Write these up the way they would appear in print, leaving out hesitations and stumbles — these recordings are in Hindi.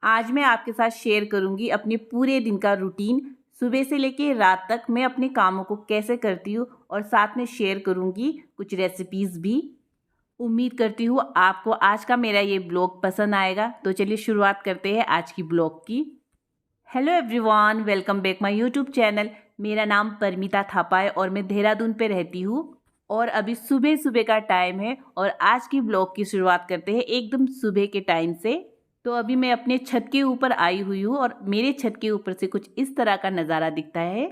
आज मैं आपके साथ शेयर करूंगी अपने पूरे दिन का रूटीन। सुबह से लेके रात तक मैं अपने कामों को कैसे करती हूँ और साथ में शेयर करूंगी कुछ रेसिपीज़ भी। उम्मीद करती हूँ आपको आज का मेरा ये ब्लॉग पसंद आएगा। तो चलिए शुरुआत करते हैं आज की ब्लॉग की। Hello everyone, welcome back my YouTube channel. मेरा नाम परमिता थापा है और मैं देहरादून पे रहती हूँ। और अभी सुबह सुबह का टाइम है और आज की ब्लॉग की शुरुआत करते हैं एकदम सुबह के टाइम से। तो अभी मैं अपने छत के ऊपर आई हुई हूँ और मेरे छत के ऊपर से कुछ इस तरह का नज़ारा दिखता है।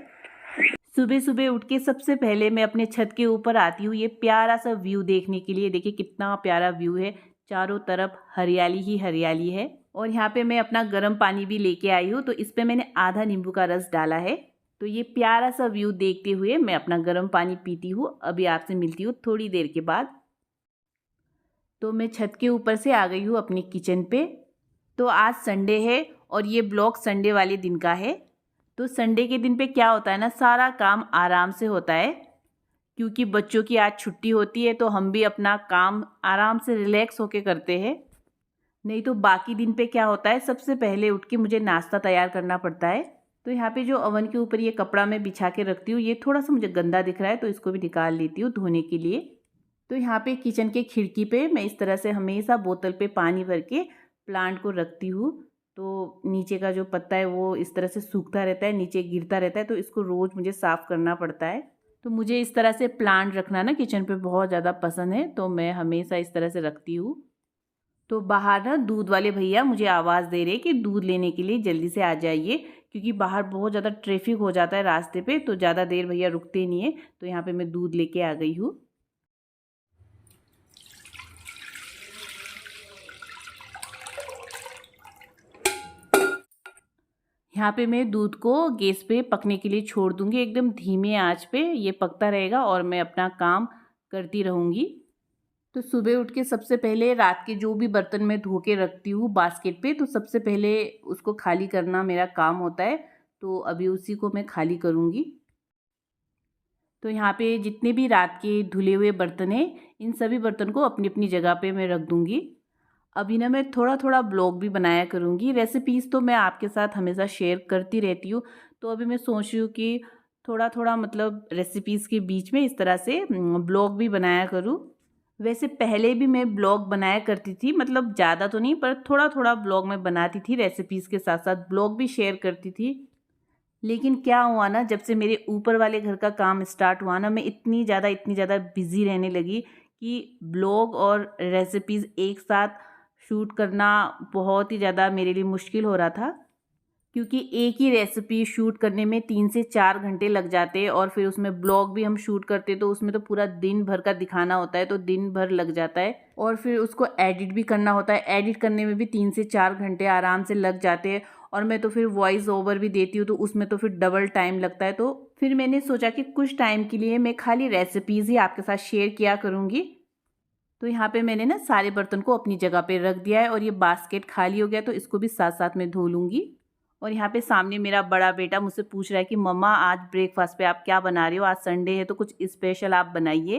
सुबह सुबह उठ के सबसे पहले मैं अपने छत के ऊपर आती हूँ ये प्यारा सा व्यू देखने के लिए। देखिए कितना प्यारा व्यू है, चारों तरफ हरियाली ही हरियाली है। और यहाँ पे मैं अपना गर्म पानी भी लेके आई हूँ, तो इस पे मैंने आधा नींबू का रस डाला है। तो ये प्यारा सा व्यू देखते हुए मैं अपना गर्म पानी पीती हूँ। अभी आपसे मिलती हूँ थोड़ी देर के बाद। तो मैं छत के ऊपर से आ गई हूँ अपनी किचन पे। तो आज संडे है और ये ब्लॉग संडे वाले दिन का है। तो संडे के दिन पे क्या होता है ना, सारा काम आराम से होता है क्योंकि बच्चों की आज छुट्टी होती है। तो हम भी अपना काम आराम से रिलैक्स होके करते हैं। नहीं तो बाकी दिन पे क्या होता है, सबसे पहले उठ के मुझे नाश्ता तैयार करना पड़ता है। तो यहाँ पे जो ओवन के ऊपर ये कपड़ा मैं बिछा के रखती हूँ, ये थोड़ा सा मुझे गंदा दिख रहा है तो इसको भी निकाल लेती हूँ धोने के लिए। तो यहाँ पे किचन के खिड़की पे मैं इस तरह से हमेशा बोतल पे पानी भर के प्लांट को रखती हूँ। तो नीचे का जो पत्ता है वो इस तरह से सूखता रहता है, नीचे गिरता रहता है, तो इसको रोज़ मुझे साफ़ करना पड़ता है। तो मुझे इस तरह से प्लांट रखना ना किचन पे बहुत ज़्यादा पसंद है, तो मैं हमेशा इस तरह से रखती हूँ। तो बाहर ना दूध वाले भैया मुझे आवाज़ दे रहे कि दूध लेने के लिए जल्दी से आ जाइए, क्योंकि बाहर बहुत ज़्यादा ट्रैफिक हो जाता है रास्ते पे, तो ज़्यादा देर भैया रुकते नहीं है। तो यहाँ पे मैं दूध लेके आ गई हूँ। यहाँ पे मैं दूध को गैस पे पकने के लिए छोड़ दूँगी, एकदम धीमे आंच पे ये पकता रहेगा और मैं अपना काम करती रहूँगी। तो सुबह उठ के सबसे पहले रात के जो भी बर्तन मैं धो के रखती हूँ बास्केट पे, तो सबसे पहले उसको खाली करना मेरा काम होता है। तो अभी उसी को मैं खाली करूँगी। तो यहाँ पे जितने भी रात के धुले हुए बर्तन हैं, इन सभी बर्तन को अपनी अपनी जगह पे मैं रख दूँगी। अभी ना मैं थोड़ा थोड़ा ब्लॉग भी बनाया करूँगी। रेसिपीज़ तो मैं आपके साथ हमेशा शेयर करती रहती हूँ। तो अभी मैं सोच रही हूँ कि थोड़ा थोड़ा मतलब रेसिपीज़ के बीच में इस तरह से ब्लॉग भी बनाया करूँ। वैसे पहले भी मैं ब्लॉग बनाया करती थी, मतलब ज़्यादा तो नहीं पर थोड़ा थोड़ा ब्लॉग मैं बनाती थी, रेसिपीज़ के साथ साथ ब्लॉग भी शेयर करती थी। लेकिन क्या हुआ ना, जब से मेरे ऊपर वाले घर का काम स्टार्ट हुआ ना, मैं इतनी ज़्यादा बिज़ी रहने लगी कि ब्लॉग और रेसिपीज़ एक साथ शूट करना बहुत ही ज़्यादा मेरे लिए मुश्किल हो रहा था। क्योंकि एक ही रेसिपी शूट करने में 3 से 4 घंटे लग जाते हैं और फिर उसमें ब्लॉग भी हम शूट करते हैं, तो उसमें तो पूरा दिन भर का दिखाना होता है, तो दिन भर लग जाता है। और फिर उसको एडिट भी करना होता है, एडिट करने में भी 3 से 4 घंटे आराम से लग जाते हैं। और मैं तो फिर वॉइस ओवर भी देती हूँ, तो उसमें तो फिर डबल टाइम लगता है। तो फिर मैंने सोचा कि कुछ टाइम के लिए मैं खाली रेसिपीज़ ही आपके साथ शेयर किया करूँगी। तो यहाँ पे मैंने ना सारे बर्तन को अपनी जगह पे रख दिया है और ये बास्केट खाली हो गया, तो इसको भी साथ साथ में धो लूँगी। और यहाँ पे सामने मेरा बड़ा बेटा मुझसे पूछ रहा है कि मम्मा आज ब्रेकफास्ट पे आप क्या बना रही हो, आज संडे है तो कुछ स्पेशल आप बनाइए।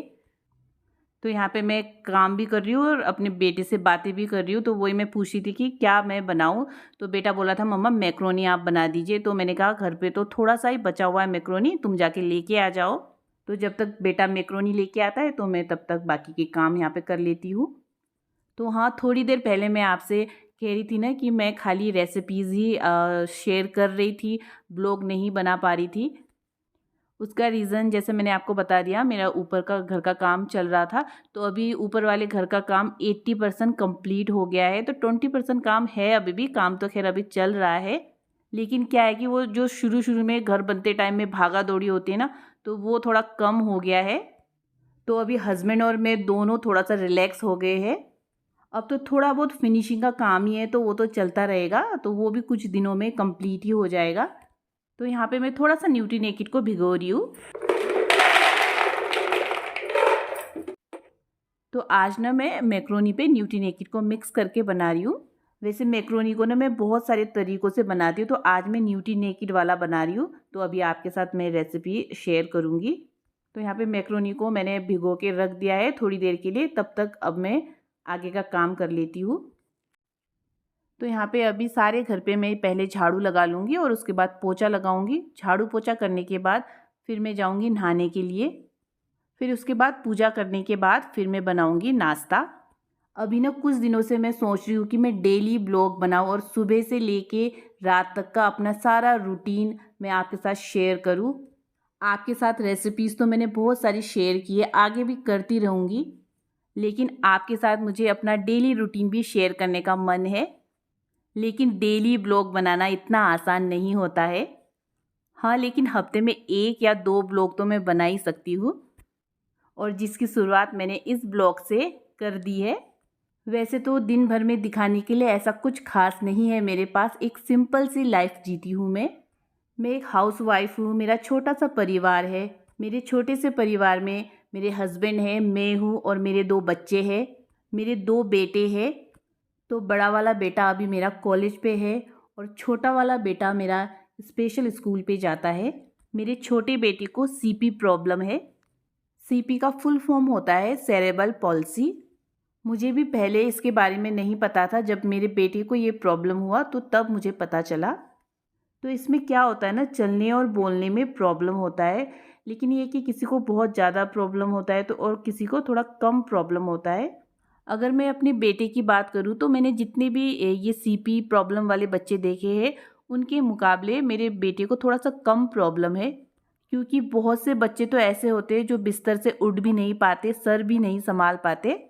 तो यहाँ पे मैं काम भी कर रही हूँ और अपने बेटे से बातें भी कर रही हूँ, तो वही मैं पूछ रही थी कि क्या मैं बनाऊँ। तो बेटा बोला था मम्मा मैक्रोनी आप बना दीजिए। तो मैंने कहा घर पे तो थोड़ा सा ही बचा हुआ है मैक्रोनी, तुम जाके लेके आ जाओ। तो जब तक बेटा मैक्रोनी लेके आता है तो मैं तब तक बाकी के काम यहाँ पे कर लेती हूँ। तो हाँ, थोड़ी देर पहले मैं आपसे कह रही थी ना कि मैं खाली रेसिपीज़ ही शेयर कर रही थी, ब्लॉग नहीं बना पा रही थी। उसका रीज़न जैसे मैंने आपको बता दिया, मेरा ऊपर का घर का काम चल रहा था। तो अभी ऊपर वाले घर का काम 80% कंप्लीट हो गया है, तो 20% काम है अभी भी। काम तो ख़ैर अभी चल रहा है, लेकिन क्या है कि वो जो शुरू-शुरू में घर बनते टाइम में भागा-दौड़ी होती है ना, तो वो थोड़ा कम हो गया है। तो अभी हस्बैंड और मैं दोनों थोड़ा-सा रिलैक्स हो गए हैं। अब तो थोड़ा बहुत फिनिशिंग का काम ही है, तो वो तो चलता रहेगा, तो वो भी कुछ दिनों में कंप्लीट ही हो जाएगा। तो यहाँ पे मैं थोड़ा सा न्यूट्री नेकेड को भिगो रही हूँ। तो आज ना मैं मैक्रोनी पे न्यूट्री नेकेड को मिक्स करके बना रही हूँ। वैसे मैक्रोनी को ना मैं बहुत सारे तरीक़ों से बनाती हूँ, तो आज मैं न्यूट्री नेकेड वाला बना रही हूँ। तो अभी आपके साथ मैं रेसिपी शेयर करूँगी। तो यहाँ पे मैक्रोनी को मैंने भिगो के रख दिया है थोड़ी देर के लिए, तब तक अब मैं आगे का काम कर लेती हूँ। तो यहाँ पे अभी सारे घर पे मैं पहले झाड़ू लगा लूँगी और उसके बाद पोछा लगाऊँगी। झाड़ू पोछा करने के बाद फिर मैं जाऊँगी नहाने के लिए। फिर उसके बाद पूजा करने के बाद फिर मैं बनाऊँगी नाश्ता। अभी ना कुछ दिनों से मैं सोच रही हूँ कि मैं डेली ब्लॉग बनाऊँ और सुबह से लेके रात तक का अपना सारा रूटीन मैं आपके साथ शेयर करूँ। आपके साथ रेसिपीज़ तो मैंने बहुत सारी शेयर की है, आगे भी करती रहूँगी, लेकिन आपके साथ मुझे अपना डेली रूटीन भी शेयर करने का मन है। लेकिन डेली ब्लॉग बनाना इतना आसान नहीं होता है। हाँ, लेकिन हफ्ते में 1 या 2 ब्लॉग तो मैं बना ही सकती हूँ, और जिसकी शुरुआत मैंने इस ब्लॉग से कर दी है। वैसे तो दिन भर में दिखाने के लिए ऐसा कुछ खास नहीं है मेरे पास, एक सिंपल सी लाइफ जीती हूँ मैं एक हाउसवाइफ हूँ, मेरा छोटा सा परिवार है। मेरे छोटे से परिवार में मेरे हस्बैंड हैं, मैं हूँ और मेरे 2 बच्चे हैं। मेरे 2 बेटे हैं। तो बड़ा वाला बेटा अभी मेरा कॉलेज पे है और छोटा वाला बेटा मेरा स्पेशल स्कूल पे जाता है। मेरे छोटे बेटे को सीपी प्रॉब्लम है। सीपी का फुल फॉर्म होता है सेरेब्रल पॉल्सी। मुझे भी पहले इसके बारे में नहीं पता था, जब मेरे बेटे को ये प्रॉब्लम हुआ तो तब मुझे पता चला। तो इसमें क्या होता है ना, चलने और बोलने में प्रॉब्लम होता है, लेकिन ये कि किसी को बहुत ज़्यादा प्रॉब्लम होता है तो और किसी को थोड़ा कम प्रॉब्लम होता है। अगर मैं अपने बेटे की बात करूँ तो मैंने जितने भी ये सीपी प्रॉब्लम वाले बच्चे देखे हैं, उनके मुकाबले मेरे बेटे को थोड़ा सा कम प्रॉब्लम है। क्योंकि बहुत से बच्चे तो ऐसे होते हैं जो बिस्तर से उठ भी नहीं पाते, सर भी नहीं संभाल पाते।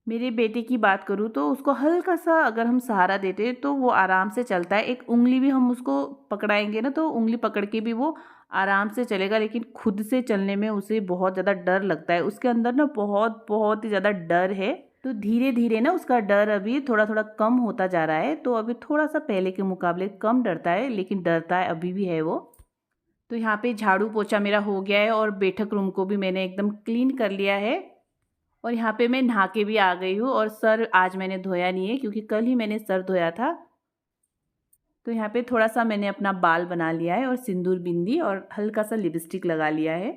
मेरे बेटे की बात करूँ तो उसको हल्का सा अगर हम सहारा देते हैं तो वो आराम से चलता है। एक उंगली भी हम उसको पकड़ाएंगे ना तो उंगली पकड़ के भी वो आराम से चलेगा, लेकिन खुद से चलने में उसे बहुत ज़्यादा डर लगता है। उसके अंदर ना बहुत बहुत ही ज़्यादा डर है। तो धीरे धीरे ना उसका डर अभी थोड़ा थोड़ा कम होता जा रहा है। तो अभी थोड़ा सा पहले के मुकाबले कम डरता है, लेकिन डरता है अभी भी है वो। तो यहाँ पे झाड़ू पोछा मेरा हो गया है और बैठक रूम को भी मैंने एकदम क्लीन कर लिया है। और यहाँ पे मैं नहा के भी आ गई हूँ और सर आज मैंने धोया नहीं है क्योंकि कल ही मैंने सर धोया था। तो यहाँ पे थोड़ा सा मैंने अपना बाल बना लिया है और सिंदूर बिंदी और हल्का सा लिपस्टिक लगा लिया है।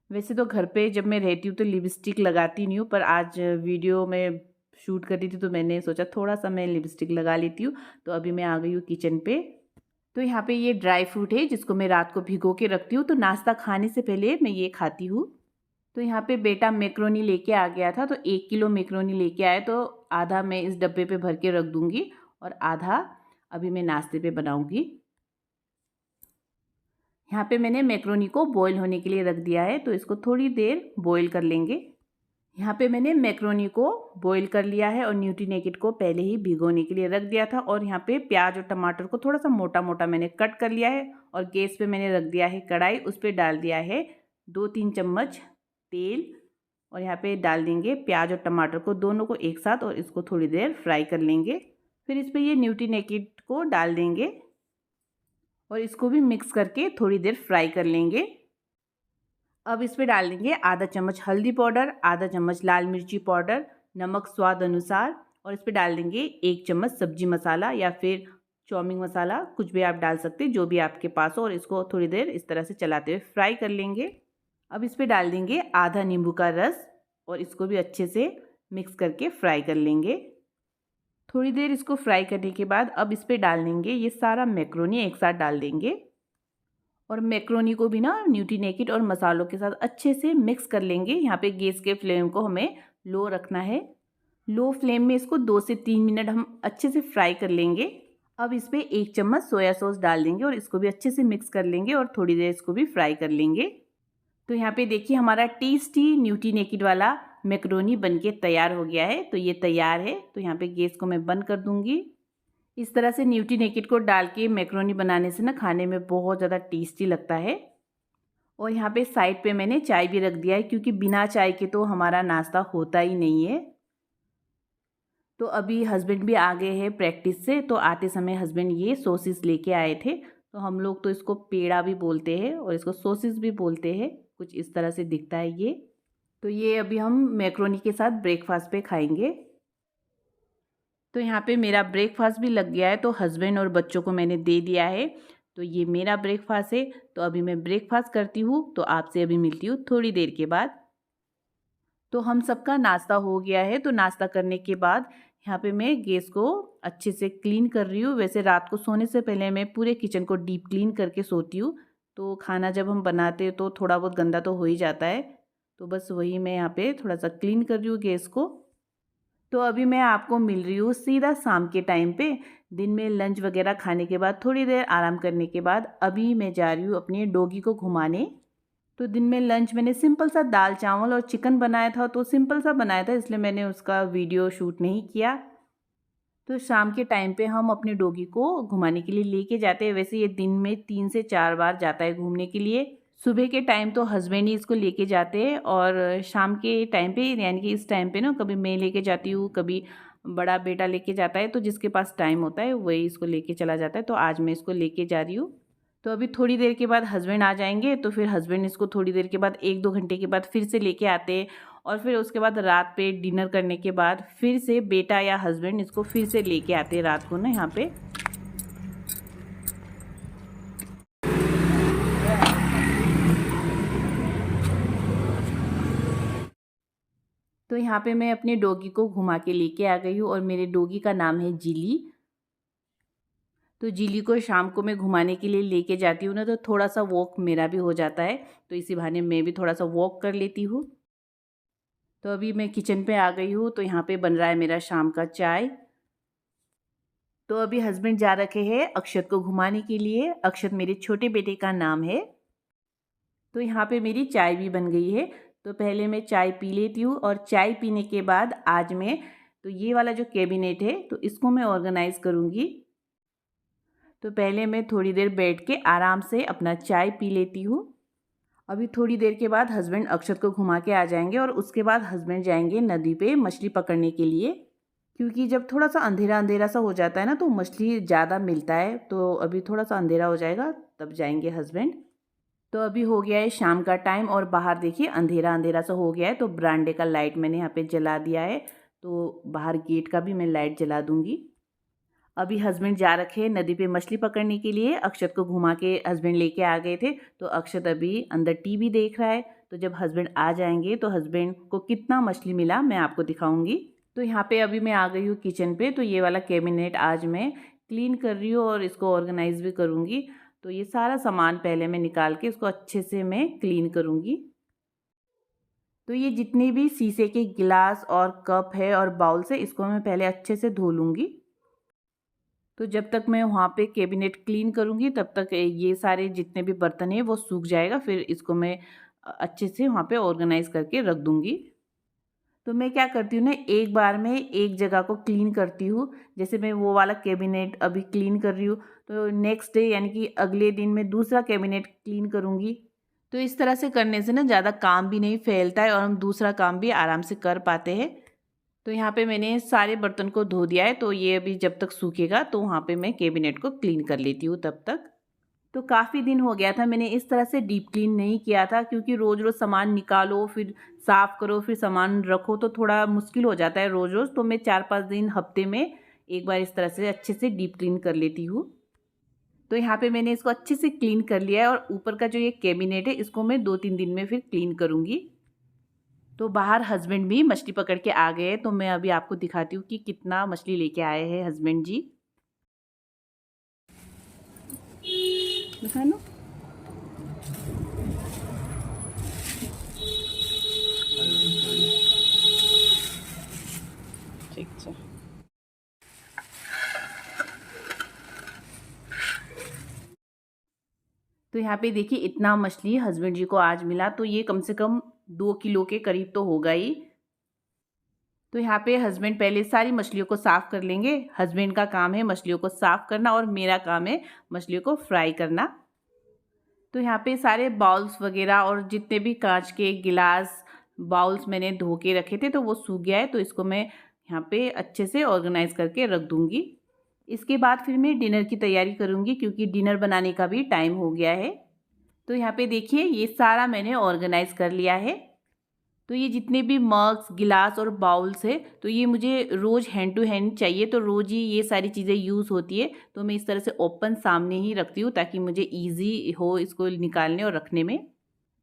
वैसे तो घर पे जब मैं रहती हूँ तो लिपस्टिक लगाती नहीं हूँ, पर आज वीडियो में शूट कर रही थी तो मैंने सोचा थोड़ा सा मैं लिपस्टिक लगा लेती हूँ। तो अभी मैं आ गई हूँ किचन पे। तो यहाँ पे ये ड्राई फ्रूट है जिसको मैं रात को भिगो के रखती हूँ, तो नाश्ता खाने से पहले मैं ये खाती हूँ। तो यहाँ पे बेटा मैक्रोनी लेके आ गया था, तो 1 किलो मैक्रोनी लेके आए, तो आधा मैं इस डब्बे पे भर के रख दूँगी और आधा अभी मैं नाश्ते पे बनाऊँगी। यहाँ पे मैंने मैक्रोनी को बॉईल होने के लिए रख दिया है, तो इसको थोड़ी देर बॉईल कर लेंगे। यहाँ पे मैंने मैक्रोनी को बॉईल कर लिया है और न्यूट्रीनेकेट को पहले ही भिगोने के लिए रख दिया था। और यहाँ पे प्याज और टमाटर को थोड़ा सा मोटा मोटा मैंने कट कर लिया है और गैस पे मैंने रख दिया है कढ़ाई, उस पर डाल दिया है 2-3 चम्मच तेल। और यहाँ पे डाल देंगे प्याज और टमाटर को दोनों को एक साथ और इसको थोड़ी देर फ्राई कर लेंगे। फिर इस पर ये न्यूट्रीनेकेट को डाल देंगे और इसको भी मिक्स करके थोड़ी देर फ्राई कर लेंगे। अब इस पे डाल देंगे आधा चम्मच हल्दी पाउडर, आधा चम्मच लाल मिर्ची पाउडर, नमक स्वाद अनुसार, और इस पे डाल देंगे 1 चम्मच सब्जी मसाला या फिर चाउमीन मसाला, कुछ भी आप डाल सकते हैं जो भी आपके पास हो। और इसको थोड़ी देर इस तरह से चलाते हुए फ्राई कर लेंगे। अब इस पे डाल देंगे आधा नींबू का रस और इसको भी अच्छे से मिक्स करके फ्राई कर लेंगे। थोड़ी देर इसको फ्राई करने के बाद अब इस पे डाल देंगे ये सारा मैक्रोनी एक साथ डाल देंगे और मैक्रोनी को भी ना न्यूट्रीनेकेट और मसालों के साथ अच्छे से मिक्स कर लेंगे। यहाँ पे गैस के फ्लेम को हमें लो रखना है। लो फ्लेम में इसको 2 से 3 मिनट हम अच्छे से फ्राई कर लेंगे। अब इस पे 1 चम्मच सोया सॉस डाल देंगे और इसको भी अच्छे से मिक्स कर लेंगे और थोड़ी देर इसको भी फ्राई कर लेंगे। तो यहाँ पे देखिए हमारा टेस्टी न्यूट्रीनेकेट वाला मैक्रोनी बनके तैयार हो गया है। तो ये तैयार है, तो यहाँ पे गैस को मैं बंद कर दूँगी। इस तरह से न्यूट्रीनेकेट को डाल के मैक्रोनी बनाने से ना खाने में बहुत ज़्यादा टेस्टी लगता है। और यहाँ पे साइड पे मैंने चाय भी रख दिया है क्योंकि बिना चाय के तो हमारा नाश्ता होता ही नहीं है। तो अभी हस्बैंड भी आ गए हैं प्रैक्टिस से, तो आते समय हस्बैंड ये सोसिस लेके आए थे। तो हम लोग तो इसको पेड़ा भी बोलते हैं और इसको सोसिस भी बोलते हैं, कुछ इस तरह से दिखता है ये। तो ये अभी हम मैक्रोनी के साथ ब्रेकफास्ट पे खाएंगे। तो यहाँ पे मेरा ब्रेकफास्ट भी लग गया है, तो हस्बैंड और बच्चों को मैंने दे दिया है। तो ये मेरा ब्रेकफास्ट है। तो अभी मैं ब्रेकफास्ट करती हूँ, तो आपसे अभी मिलती हूँ थोड़ी देर के बाद। तो हम सबका नाश्ता हो गया है। तो नाश्ता करने के बाद यहाँ पे मैं गैस को अच्छे से क्लीन कर रही हूँ। वैसे रात को सोने से पहले मैं पूरे किचन को डीप क्लीन करके सोती हूँ, तो खाना जब हम बनाते हैं तो थोड़ा बहुत गंदा तो हो ही जाता है। तो बस वही मैं यहाँ पे थोड़ा सा क्लीन कर रही हूँ गैस को। तो अभी मैं आपको मिल रही हूँ सीधा शाम के टाइम पे। दिन में लंच वगैरह खाने के बाद थोड़ी देर आराम करने के बाद अभी मैं जा रही हूँ अपने डॉगी को घुमाने। तो दिन में लंच मैंने सिंपल सा दाल चावल और चिकन बनाया था, तो सिंपल सा बनाया था इसलिए मैंने उसका वीडियो शूट नहीं किया। तो शाम के टाइम पे हम अपने डॉगी को घुमाने के लिए लेके जाते हैं। वैसे ये दिन में 3 से 4 बार जाता है घूमने के लिए। सुबह के टाइम तो हस्बैंड ही इसको लेके जाते हैं और शाम के टाइम पे यानी कि इस टाइम पे ना कभी मैं लेके जाती हूँ, कभी बड़ा बेटा लेके जाता है। तो जिसके पास टाइम होता है वही इसको लेके चला जाता है। तो आज मैं इसको लेके जा रही हूँ। तो अभी थोड़ी देर के बाद हस्बैंड आ जाएंगे, तो फिर हस्बैंड इसको थोड़ी देर के बाद 1-2 घंटे के बाद फिर से लेके आते हैं। और फिर उसके बाद रात पे डिनर करने के बाद फिर से बेटा या हस्बैंड इसको फिर से लेके आते हैं रात को ना यहाँ पे। तो यहाँ पे मैं अपने डॉगी को घुमा के लेके आ गई हूँ और मेरे डॉगी का नाम है जिली। तो जिली को शाम को मैं घुमाने के लिए लेके जाती हूँ ना, तो थोड़ा सा वॉक मेरा भी हो जाता है, तो इसी बहाने मैं भी थोड़ा सा वॉक कर लेती हूँ। तो अभी मैं किचन पे आ गई हूँ, तो यहाँ पे बन रहा है मेरा शाम का चाय। तो अभी हस्बैंड जा रखे हैं अक्षत को घुमाने के लिए। अक्षत मेरे छोटे बेटे का नाम है। तो यहाँ पे मेरी चाय भी बन गई है। तो पहले मैं चाय पी लेती हूँ और चाय पीने के बाद आज मैं तो ये वाला जो कैबिनेट है तो इसको मैं ऑर्गेनाइज़ करूँगी। तो पहले मैं थोड़ी देर बैठ के आराम से अपना चाय पी लेती हूँ। अभी थोड़ी देर के बाद हस्बैंड अक्षत को घुमा के आ जाएंगे और उसके बाद हस्बैंड जाएंगे नदी पे मछली पकड़ने के लिए, क्योंकि जब थोड़ा सा अंधेरा अंधेरा सा हो जाता है ना तो मछली ज़्यादा मिलता है। तो अभी थोड़ा सा अंधेरा हो जाएगा तब जाएंगे हस्बैंड। तो अभी हो गया है शाम का टाइम और बाहर देखिए अंधेरा अंधेरा सा हो गया है। तो बरामदे का लाइट मैंने यहाँ पे जला दिया है, तो बाहर गेट का भी मैं लाइट जला दूंगी। अभी हस्बैंड जा रखे हैं नदी पे मछली पकड़ने के लिए। अक्षत को घुमा के हस्बैंड लेके आ गए थे, तो अक्षत अभी अंदर टीवी देख रहा है। तो जब हस्बैंड आ जाएंगे तो हस्बैंड को कितना मछली मिला मैं आपको दिखाऊंगी। तो यहाँ पे अभी मैं आ गई हूँ किचन पे। तो ये वाला कैबिनेट आज मैं क्लीन कर रही हूँ और इसको ऑर्गेनाइज भी करूँगी। तो ये सारा सामान पहले मैं निकाल के इसको अच्छे से मैं क्लीन करूँगी। तो ये जितने भी शीशे के गिलास और कप है और बाउल्स है इसको मैं पहले अच्छे से धो लूँगी। तो जब तक मैं वहाँ पे कैबिनेट क्लीन करूँगी तब तक ये सारे जितने भी बर्तन हैं वो सूख जाएगा। फिर इसको मैं अच्छे से वहाँ पे ऑर्गेनाइज करके रख दूँगी। तो मैं क्या करती हूँ ना, एक बार में एक जगह को क्लीन करती हूँ। जैसे मैं वो वाला कैबिनेट अभी क्लीन कर रही हूँ, तो नेक्स्ट डे यानी कि अगले दिन मैं दूसरा कैबिनेट क्लीन करूँगी। तो इस तरह से करने से ना ज़्यादा काम भी नहीं फैलता है और हम दूसरा काम भी आराम से कर पाते हैं। तो यहाँ पे मैंने सारे बर्तन को धो दिया है। तो ये अभी जब तक सूखेगा तो वहाँ पे मैं कैबिनेट को क्लीन कर लेती हूँ तब तक। तो काफ़ी दिन हो गया था मैंने इस तरह से डीप क्लीन नहीं किया था, क्योंकि रोज़ रोज़ सामान निकालो फिर साफ़ करो फिर सामान रखो तो थोड़ा मुश्किल हो जाता है रोज़ रोज़। तो मैं 4-5 दिन हफ्ते में एक बार इस तरह से अच्छे से डीप क्लीन कर लेती हूँ। तो यहाँ पे मैंने इसको अच्छे से क्लीन कर लिया है और ऊपर का जो ये कैबिनेट है इसको मैं 2-3 दिन में फिर क्लीन करूँगी। तो बाहर हस्बैंड भी मछली पकड़ के आ गए, तो मैं अभी आपको दिखाती हूँ कि कितना मछली लेके आए हैं हस्बैंड जी। दिखा लो। ठीक है। तो यहाँ पे देखिए इतना मछली हस्बैंड जी को आज मिला, तो ये कम से कम 2 किलो के करीब तो होगा ही। तो यहाँ पे हस्बैंड पहले सारी मछलियों को साफ़ कर लेंगे। हस्बैंड का काम है मछलियों को साफ़ करना और मेरा काम है मछलियों को फ्राई करना। तो यहाँ पे सारे बाउल्स वगैरह और जितने भी कांच के गिलास बाउल्स मैंने धो के रखे थे तो वो सूख गया है। तो इसको मैं यहाँ पे अच्छे से ऑर्गेनाइज करके रख दूँगी। इसके बाद फिर मैं डिनर की तैयारी करूँगी, क्योंकि डिनर बनाने का भी टाइम हो गया है। तो यहाँ पे देखिए ये सारा मैंने ऑर्गेनाइज कर लिया है। तो ये जितने भी मग्स गिलास और बाउल्स है तो ये मुझे रोज़ हैंड टू हैंड चाहिए, तो रोज़ ही ये सारी चीज़ें यूज़ होती है। तो मैं इस तरह से ओपन सामने ही रखती हूँ ताकि मुझे ईजी हो इसको निकालने और रखने में।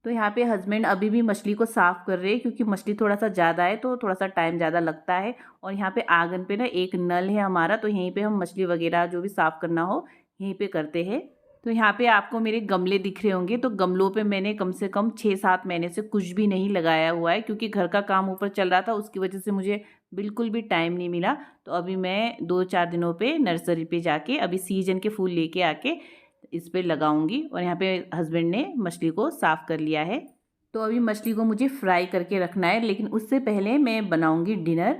तो यहाँ पे हस्बैंड अभी भी मछली को साफ़ कर रहे हैं, क्योंकि मछली थोड़ा सा ज़्यादा है तो थोड़ा सा टाइम ज़्यादा लगता है। और यहाँ पे आंगन पे ना एक नल है हमारा, तो यहीं पे हम मछली वगैरह जो भी साफ़ करना हो यहीं पे करते हैं। तो यहाँ पे आपको मेरे गमले दिख रहे होंगे, तो गमलों पे मैंने कम से कम 6-7 महीने से कुछ भी नहीं लगाया हुआ है, क्योंकि घर का काम ऊपर चल रहा था, उसकी वजह से मुझे बिल्कुल भी टाइम नहीं मिला। तो अभी मैं 2-4 दिनों पे नर्सरी पे जाके अभी सीजन के फूल लेके आके इस पे लगाऊंगी। और यहाँ पे हस्बैंड ने मछली को साफ़ कर लिया है। तो अभी मछली को मुझे फ्राई करके रखना है, लेकिन उससे पहले मैं बनाऊंगी डिनर।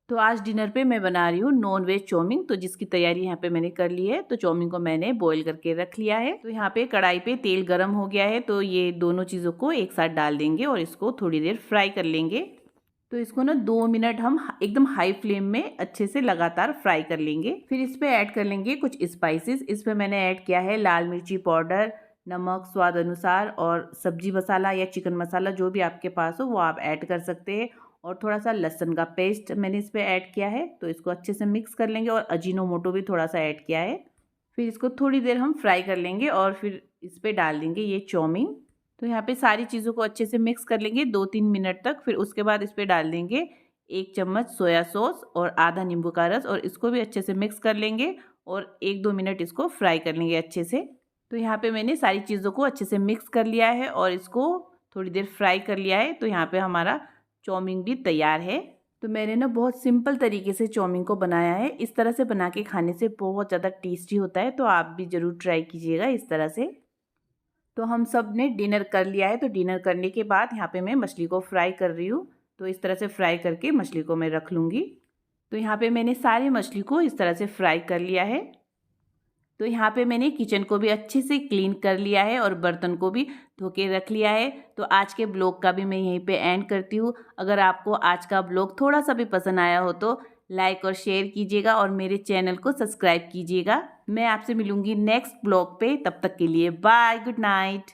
तो आज डिनर पे मैं बना रही हूँ नॉन वेज चाउमीन, तो जिसकी तैयारी यहाँ पे मैंने कर ली है। तो चाउमीन को मैंने बॉईल करके रख लिया है। तो यहाँ पे कढ़ाई पे तेल गरम हो गया है, तो ये दोनों चीज़ों को एक साथ डाल देंगे और इसको थोड़ी देर फ्राई कर लेंगे। तो इसको ना 2 मिनट हम एकदम हाई फ्लेम में अच्छे से लगातार फ्राई कर लेंगे। फिर इस पे ऐड कर लेंगे कुछ स्पाइसेस। इस पे मैंने ऐड किया है लाल मिर्ची पाउडर, नमक स्वाद अनुसार, और सब्जी मसाला या चिकन मसाला जो भी आपके पास हो वो आप ऐड कर सकते हैं। और थोड़ा सा लहसुन का पेस्ट मैंने इस पे ऐड किया है। तो इसको अच्छे से मिक्स कर लेंगे, और अजीनोमोटो भी थोड़ा सा ऐड किया है। फिर इसको थोड़ी देर हम फ्राई कर लेंगे और फिर इस पे डाल देंगे ये चाउमीन। तो यहाँ पे सारी चीज़ों को अच्छे से मिक्स कर लेंगे 2-3 मिनट तक। फिर उसके बाद इस पे डाल देंगे 1 चम्मच सोया सॉस और आधा नींबू का रस, और इसको भी अच्छे से मिक्स कर लेंगे और 1-2 मिनट इसको फ्राई कर लेंगे अच्छे से। तो यहाँ पे मैंने सारी चीज़ों को अच्छे से मिक्स कर लिया है और इसको थोड़ी देर फ्राई कर लिया है। तो यहाँ पे हमारा चाउमीन भी तैयार है। तो मैंने ना बहुत सिंपल तरीके से चाउमीन को बनाया है। इस तरह से बना के खाने से बहुत ज़्यादा टेस्टी होता है, तो आप भी ज़रूर ट्राई कीजिएगा इस तरह से। तो हम सब ने डिनर कर लिया है। तो डिनर करने के बाद यहाँ पे मैं मछली को फ्राई कर रही हूँ। तो इस तरह से फ्राई करके मछली को मैं रख लूँगी। तो यहाँ पे मैंने सारी मछली को इस तरह से फ्राई कर लिया है। तो यहाँ पे मैंने किचन को भी अच्छे से क्लीन कर लिया है और बर्तन को भी धो के रख लिया है। तो आज के ब्लॉग का भी मैं यहीं पे एंड करती हूँ। अगर आपको आज का ब्लॉग थोड़ा सा भी पसंद आया हो तो लाइक और शेयर कीजिएगा और मेरे चैनल को सब्सक्राइब कीजिएगा। मैं आपसे मिलूँगी नेक्स्ट ब्लॉग पे। तब तक के लिए बाय, गुड नाइट।